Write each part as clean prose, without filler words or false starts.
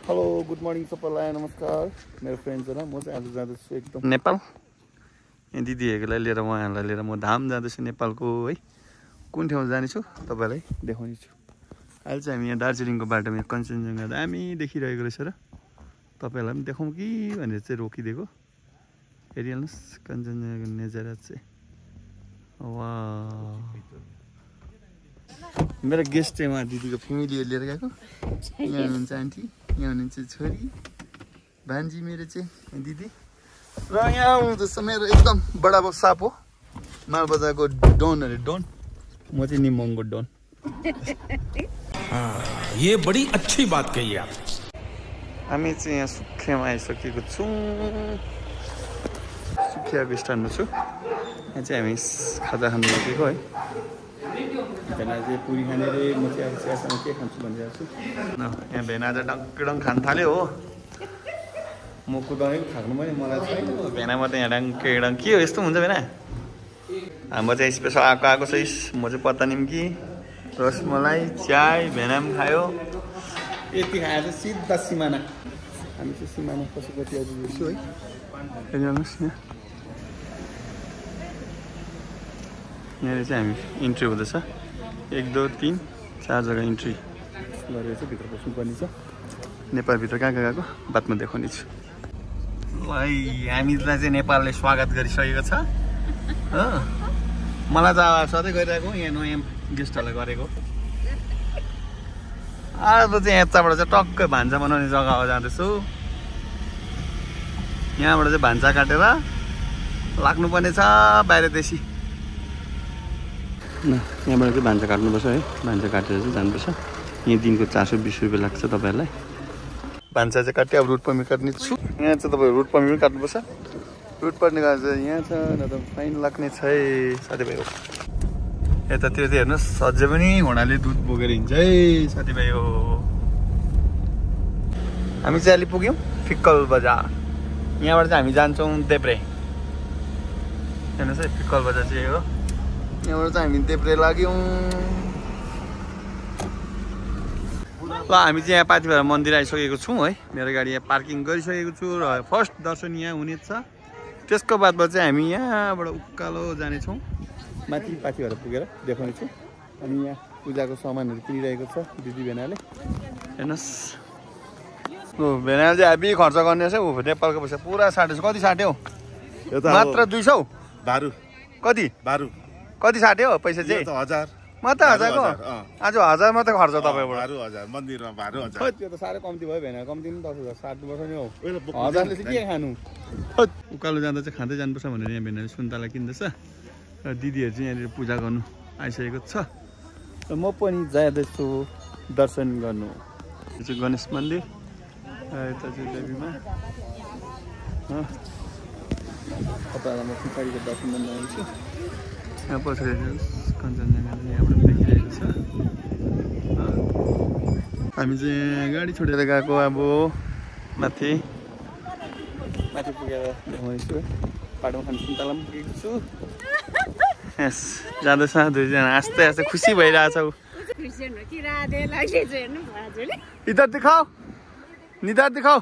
hello good morning सबैलाई नमस्कार मेरो फ्रेन्ड्सहरु म चाहिँ आज जाँदैछु एकदम नेपाल दिदीहरुलाई लिएर उहाँहरुलाई लिएर म धाम जाँदैछु नेपालको है कुन ठाउँ जानेछु तपाईलाई देखाउने छु अहिले चाहिँ हामी यहाँ दार्जिलिङको बाटोमा कञ्चनजङ्घा दामी देखिरहेको रहेछ र तपाईलाई पनि देखाउँ कि भनेर चाहिँ रोकिदिएको हेरिहाल्नुस् कञ्चनजङ्घाको नजारा चाहिँ वाह मेरो गेस्ट चाहिँ उहाँ दिदीको फ्यामिली लिएर गएको यहाँ हुनुहुन्छ आन्टी यहाँ हुनुहुन्छ छोरी भान्जी मेरो चाहिँ दिदी र यहाँ आउँदैछ मेरो एकदम बडा साप हो मालबजारको डन अरे डन म चाहिँ निम्बोङको डन ये बड़ी अच्छी बात कही आप हामी चाहिँ यहाँ सुखियामा आइसकेको छौँ सुखियाको स्ट्यान्डमा छु यहाँ चाहिँ हामी खाजा खानु लागेको है भेना चाहिँ पुरी खाने रे म चाहिँ अब चियासँग के खान्छु भनिरहेको छु यहाँ भेना चाहिँ डङ्कडङ खान थाल्यो हो म कुदाउने खानु पनि मलाई छैन भेनामा त यहाँ डङ्कडङ के हो यस्तो हुन्छ भेना हाम्रो चाहिँ स्पेसल आएको छ म चाहिँ पत्ता निम्की रसमलाई चाय भेना पनि खायो यति खाएर चाहिँ सिधा सिमाना हामी चाहिँ सिमाना पशुपति आइपुगेको छु है हेरिहाल्नुहोस् यहाँ चाहिँ हामी इन्ट्री हुँदैछ 1 2 3 4 जग्गा इन्ट्री गरेर चाहिँ भित्र पस्नुपर्ने छ नेपालभित्र कहाँ गएको बादमा देखाउने छु ल हामीलाई चाहिँ नेपालले स्वागत गरिसकेको छ हो मलाई त सधैँ गरिरहेको यहाँ नयाँ गेस्टहरूलाई गरेको अब चाहिँ यताबाट चाहिँ टक्कै भान्सा बनाउने जग्गा हो जाँदैछु यहाँबाट चाहिँ भान्सा काटेर लाग्नुपर्ने छ बाहिर देशी यहाँबाट चाहिँ भान्सा काट्नुपर्छ है भान्सा काटेर चाहिँ जानुपर्छ यहाँ दिनको 420 रुपियाँ लाग्छ तपाईँहरूलाई भान्सा चाहिँ काट्यो अब रुट पर्मिट काट्ने छु यहाँ चाहिँ तपाईँ रुट पर्मिट पनि काट्नुपर्छ रुट पर्ने गएर चाहिँ यहाँ छ न त फाइन लाग्ने छ है साथीभाइ हो यतातिर चाहिँ हेर्नुहोस् अझै पनि घोडाले दुध बोकेर हिँड्छ है साथीभाइ हो हामी चाहिँ अहिले पुग्यौँ फिक्कल बजार यहाँबाट चाहिँ हामी जान्छौँ देब्रे हेर्नुहोस् है फिक्कल बजार चाहिँ हो यहाँबाट चाहिँ हामी देब्रे लाग्यौँ ल हामी चाहिँ यहाँ पाथिभरा मन्दिर आइसकेको छौँ है मेरो गाडी यहाँ पार्किङ गरिसकेको छु र फर्स्ट दर्शन यहाँ हुनेछ त्यसको बादमा चाहिँ हामी यहाँबाट उकालो जानेछौँ माथि पाथिभरा पुगेर देखाउने छु अनि यहाँ पूजाको सामानहरू किनिरहेको छ दिदी भेनाले हेर्नुहोस् भेनाले चाहिँ हेभी खर्च गर्ने छ ऊ नेपालको पैसा पुरा साट्यो कति साट्यो मात्र 200 भारू कति भारू कति साट्यो पैसा चाहिँ 1000 मात्र 1000 को आज 1000 मात्र खर्च तपाईँबाट भारू 1000 मन्दिरमा भारू 1000 त्यो त साह्रै कम्ती भयो भेना कम्ती पनि 10,000 साट्नुपर्छ नि हो 1000 ले चाहिँ के खानु उकालो जाँदा चाहिँ खाँदै जानुपर्छ भनेर यहाँ भेनाले सुन्तला किन्दैछ र दिदीहरू चाहिँ यहाँनिर पूजा गर्नु आइसकेको छ र म पनि जाँदैछु दर्शन गर्नु यो चाहिँ गणेश मन्दिर यता चाहिँ देवीमा तपाईँहरूलाई म पछाडिको दर्शन गर्न आउँछु यहाँ पछाडि कञ्चनजङ्घा यहाँबाट देखिरहेको छ हामी चाहिँ गाडी छोडेर गएको अब माथि पुगेर देखाउँछु बाटोमा खानु सुन्तला पनि पुगेको छु यस जाँदैछ दुईजना आस्ते आस्ते खुसी भइरहेछ इधर दिखाओ निधार दिखाओ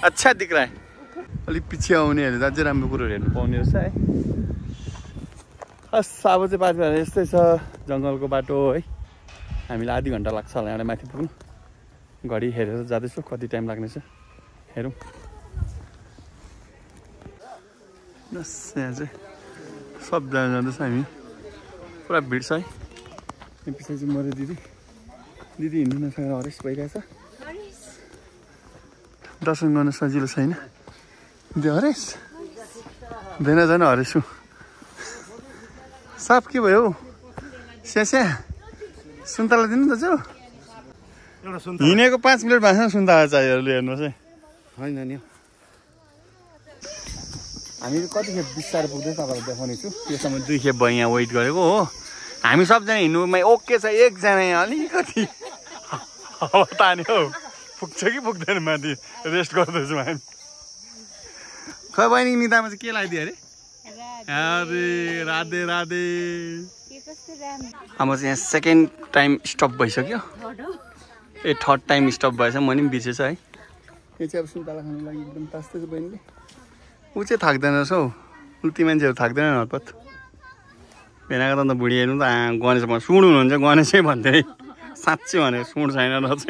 अच्छा दिख रहा है अलिक पछि आउनेहरू अझै राम्रो कुरोहरू हेर्नु पाउने रहेछ है हस् अब चाहिँ पाथिभरा यस्तै छ जङ्गलको बाटो है हामीलाई आधी घन्टा लाग्छ होला यहाँबाट माथि पुग्नु घडी हेरेर जाँदैछु कति टाइम लाग्नेछ हेरौँ बस यहाँ चाहिँ सबजना जाँदैछ हामी पुरा भिड छ है यहाँ पछाडि चाहिँ मरे दिदी हिँड्नु नसकेर हरेस भइरहेछ दर्शन गर्न सजिलो छैन हरेस भेना झन् हरेसु साप के भयो स्यास्या सुन्तला दिनु दाजु हिँडेको 5 मिनट भाषा सुन्तला चाहियो हेर्नुहोस् है होइन नि हामी कतिखेप बिस्तारै पुग्दै तपाईँलाई देखाउने छु त्योसम्म 2 खेप भयो यहाँ वेट गरेको हो हामी सबजना हिँड्नुमा ओके छ एकजना यहाँ अलिकति हावा तान्यो हौ पुग्छ कि पुग्दैन माथि रेस्ट गर्दैछौँ हामी खै बहिनी निदामा चाहिँ के लगाइदियो अरे अरे राधे राधे अब चाहिँ यहाँ सेकेन्ड टाइम स्टप भइसक्यो ए थर्ड टाइम स्टप भएछ म नि बिर्सेछ है यो चाहिँ अब सुन्तला खानु लागि एकदम तास्दैछ बहिनीले ऊ चाहिँ थाक्दैन रहेछ हौ उल्टी मान्छेहरू थाक्दैन हतपत भेनाको त अन्त बुढी हेर्नु त गणेश सुँड हुनुहुन्छ गणेशै भन्थ्यो है साँच्चै भनेको सुँड छैन रहेछ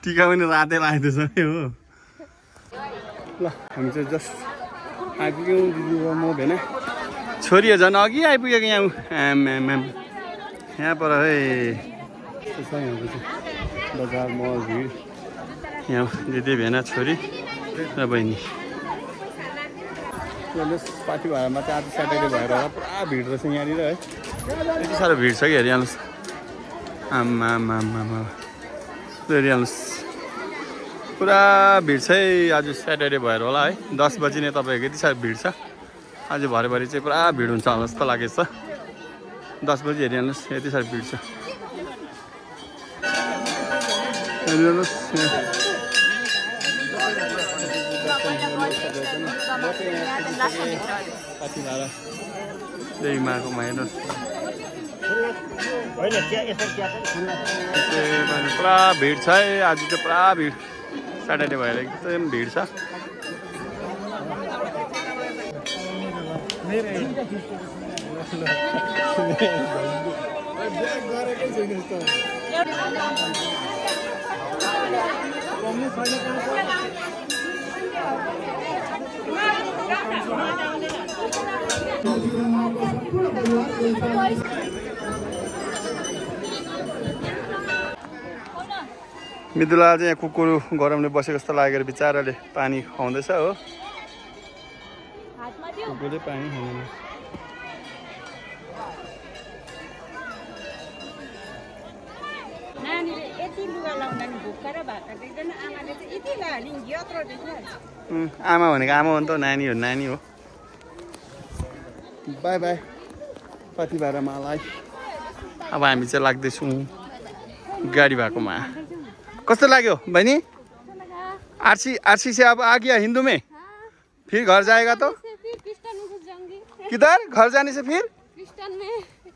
टिका पनि रातै लाग्दैछ है हो ल हामी चाहिँ जस्ट आइपुग्यौँ दिदी म भेना छोरी झन् अघि आइपुगेको यहाँ यहाँ पर है यस्तो छ यहाँको चाहिँ बजार मल भिड यहाँ दिदी भेना छोरी र बहिनी पार्टी भएरमा चाहिँ आज स्याटरडे भएर होला पुरा भिड रहेछ यहाँनिर है यति साह्रो भिड छ कि हेरिहाल्नुहोस् आमा हेरिहाल्नुहोस् पुरा भिड छ है आज स्याटरडे भएर होला है 10 बजी नै तपाईँको यति साह्रो भिड छ आज भरेभरि चाहिँ पुरा भिड हुन्छ होला जस्तो लागेको छ 10 बजी हेरिहाल्नुहोस् यति साह्रो भिड छ हेरिहाल्नुहोस् माको हेर्नुहोस् पुरा भिड छ है आज चाहिँ पुरा भिड स्याटरडे भएर एकदम भिड छ मृदुला चाहिँ यहाँ कुकुर गरमले बसेको जस्तो लागेर बिचाराले पानी खुवाउँदैछ हो कुकुरले पानी खाँदैन आमा भनेको आमा हो नि त नानी हो नानी हो बाई बाई कति भएर मलाई अब हामी चाहिँ लाग्दैछौँ गाडी भएकोमा कस्तो लाग्यो बहनी आरसी से अब आ गया हिंदू में फिर घर जाएगा तो किधर घर जाने से फिर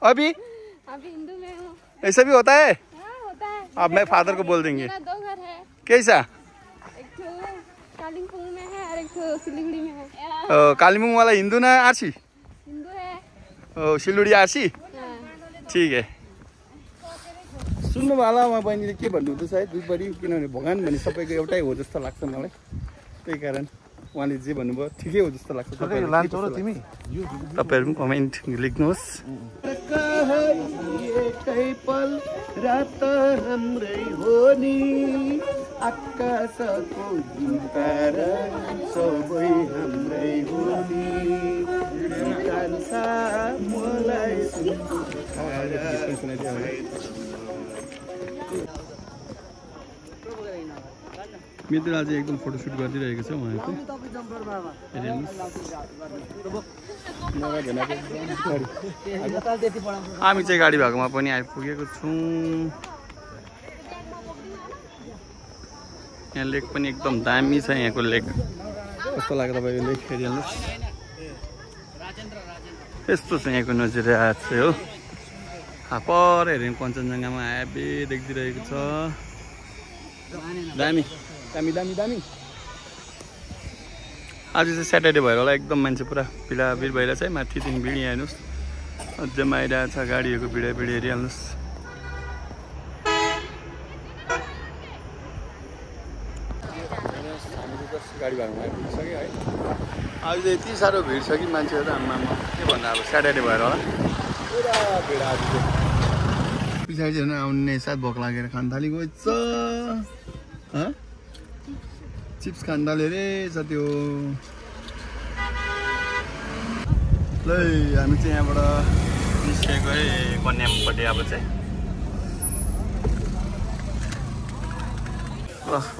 अभी हिंदू में हूँ ऐसा भी होता है होता है अब मैं फादर को बोल देंगे 2 घर है कैसा एक तो कालिम्पोंग में है और एक तो सिलीगुड़ी में है कालिम्पोंग वाला हिंदू ना आरसी हिंदू है सिलगढी आरसी ठीक है सुन्नु होला उहाँ बहिनीले के भन्नुहुँदैछ है दुईपरि किनभने भगवान भने सबैको एउटै हो जस्तो लाग्छ मलाई त्यही कारण उहाँले जे भन्नुभयो ठिकै हो जस्तो लाग्छ तपाईँहरू पनि कमेन्ट लेख्नुहोस् रात हाम्रै हो नि आकाशको तारा सबै हाम्रै हो नि मलाई मृदुला चाहिँ एकदम फोटोसुट गरिदिरहेको छ उहाँको हामी चाहिँ गाडी भएकोमा पनि आइपुगेको छौँ यहाँ लेक पनि एकदम दामी छ यहाँको लेक कस्तो लाग्यो तपाईँको लेक हेरिहाल्नुहोस् यस्तो छ यहाँको नजिरा चाहिँ हो पर हेऱ्यो कञ्चनजङ्घामा आबे देखिदिरहेको छ दामी दामी दामी दामी आज चाहिँ स्याटरडे भएर होला एकदम मान्छे पुरा भिड भइरहेछ है माथिदेखि भिड यहाँ हेर्नुहोस् अझै आइरहेको छ गाडीहरूको भिड हेरिहाल्नुहोस् गाडी भाडामा आइपुगिसक्यो है आज चाहिँ यति साह्रो भिड छ कि मान्छेहरू आम्मा के भन्दा अब स्याटरडे भएर होला पुरा भिड आज चाहिँ पछाडि हेर्नु आउने साथ भोक लागेर खान थालेको छ चिप्स खान थाल्यो अरे छ त्यो ल हामी चाहिँ यहाँबाट निस्केको है कन्यामपट्टि अब चाहिँ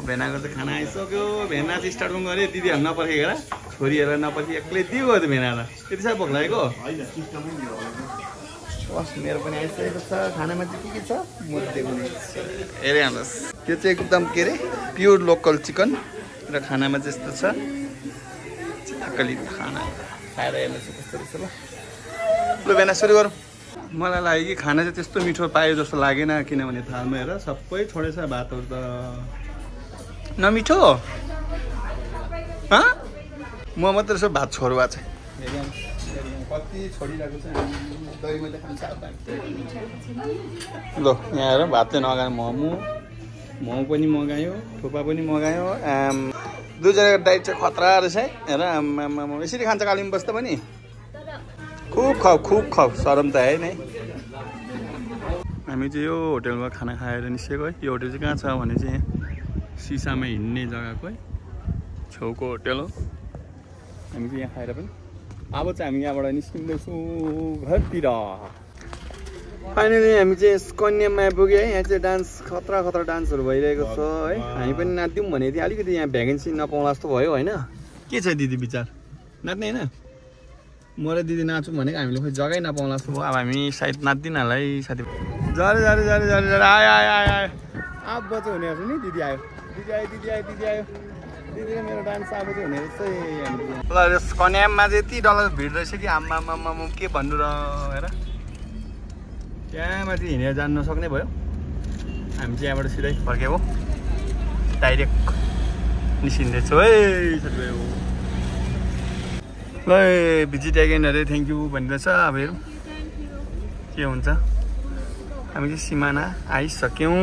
भेनाको चाहिँ खाना आइसक्यो भेना चाहिँ स्टार्ट पनि गऱ्यो दिदीहरू नपर्खेको छोरीहरूलाई नपर्खे एक्लै दियो त्यो भेनालाई त्यति साह्रो भोक लागेको मेरो पनि आइसकेको छ खानामा चाहिँ के छ मुद्दे पनि हेरे हाल्नुहोस् त्यो चाहिँ एकदम के अरे प्योर लोकल चिकन र खानामा चाहिँ यस्तो छ चिकली खाना खाएर हेर्नुहोस् कस्तो रहेछ ल भेना सुरु गरौँ मलाई लाग्यो कि खाना चाहिँ त्यस्तो मिठो पायो जस्तो लागेन किनभने थालमा हेर सबै छोडेछ भातहरू त नमिठो म मात्र यसो भात छोड्नु भएको छ कति छोडिरहेको छ दही मैले खान्छ ल यहाँ हेर भातले नगायो मोमो पनि मगायो थुक्पा पनि मगायो दुईजनाको डाइट चाहिँ खतरा रहेछ है हेर यसरी खान्छ कालिम्पोङ बस्दा पनि खुब खाऊ सरम त है नै हामी चाहिँ यो होटेलमा खाना खाएर निस्केको है यो होटेल चाहिँ कहाँ छ भने चाहिँ सिसामा हिँड्ने जग्गाको है छेउको होटेल हो हामी चाहिँ यहाँ खाएर पनि अब चाहिँ हामी यहाँबाट निस्किँदैछौँ घरतिर फाइनली हामी चाहिँ कन्यामा आइपुग्यो है यहाँ चाहिँ डान्स खतरा डान्सहरू भइरहेको छ है हामी पनि नाच्यौँ भनेको थियौँ अलिकति यहाँ भ्याकेन्सी नपाउला जस्तो भयो होइन के छ दिदी विचार नाच्ने होइन म र दिदी नाचौँ भनेको हामीले खोइ जग्गै नपाउला जस्तो भयो अब हामी सायद नाच्दिनँ होला है साथी जरे आयो अब चाहिँ हुने रहेछ नि दिदी आयो दिदीले मेरो डान्स अब चाहिँ हुने रहेछ ल कन्याममा चाहिँ यति डलर भिड रहेछ कि आम्मा के भन्नु र हेर त्यहाँ माथि हिँडेर जानु नसक्ने भयो हामी चाहिँ यहाँबाट सिधै फर्केको डाइरेक्ट निस्किँदैछौँ है साथीभाइ ल भिजिट एगेनहरू थ्याङ्क यू भनिरहेछ अब हेरौँ के हुन्छ हामी चाहिँ सिमाना आइसक्यौँ